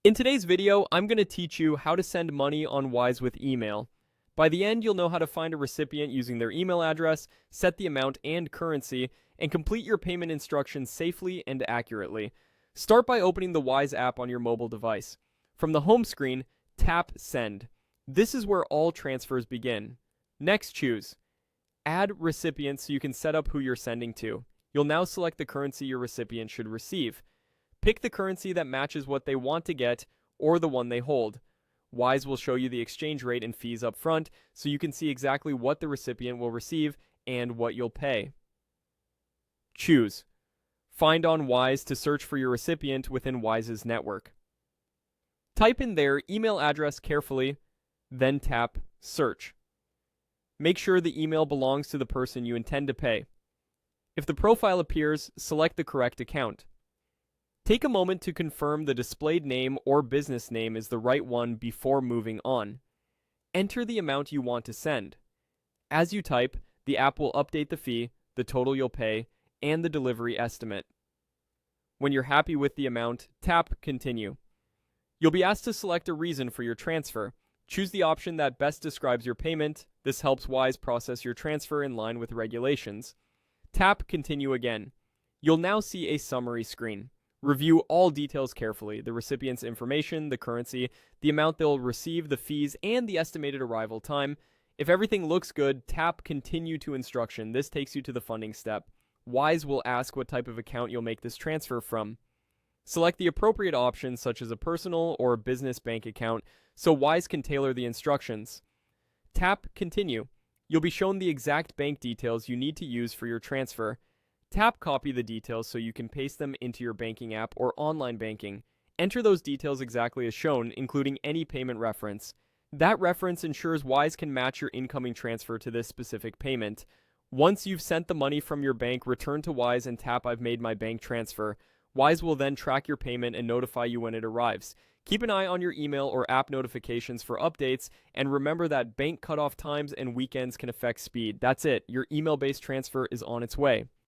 In today's video, I'm going to teach you how to send money on Wise with email. By the end, you'll know how to find a recipient using their email address, set the amount and currency, and complete your payment instructions safely and accurately. Start by opening the Wise app on your mobile device. From the home screen, tap Send. This is where all transfers begin. Next, choose Add Recipient so you can set up who you're sending to. You'll now select the currency your recipient should receive. Pick the currency that matches what they want to get or the one they hold. Wise will show you the exchange rate and fees up front so you can see exactly what the recipient will receive and what you'll pay. Choose Find on Wise to search for your recipient within Wise's network. Type in their email address carefully, then tap Search. Make sure the email belongs to the person you intend to pay. If the profile appears, select the correct account. Take a moment to confirm the displayed name or business name is the right one before moving on. Enter the amount you want to send. As you type, the app will update the fee, the total you'll pay, and the delivery estimate. When you're happy with the amount, tap Continue. You'll be asked to select a reason for your transfer. Choose the option that best describes your payment. This helps Wise process your transfer in line with regulations. Tap Continue again. You'll now see a summary screen. Review all details carefully: the recipient's information, the currency, the amount they'll receive, the fees, and the estimated arrival time. If everything looks good, tap Continue to Instruction. This takes you to the funding step. Wise will ask what type of account you'll make this transfer from. Select the appropriate options such as a personal or a business bank account so Wise can tailor the instructions. Tap Continue. You'll be shown the exact bank details you need to use for your transfer. Tap Copy the details so you can paste them into your banking app or online banking. Enter those details exactly as shown, including any payment reference. That reference ensures Wise can match your incoming transfer to this specific payment. Once you've sent the money from your bank, return to Wise and tap I've made my bank transfer. Wise will then track your payment and notify you when it arrives. Keep an eye on your email or app notifications for updates, and remember that bank cutoff times and weekends can affect speed. That's it. Your email-based transfer is on its way.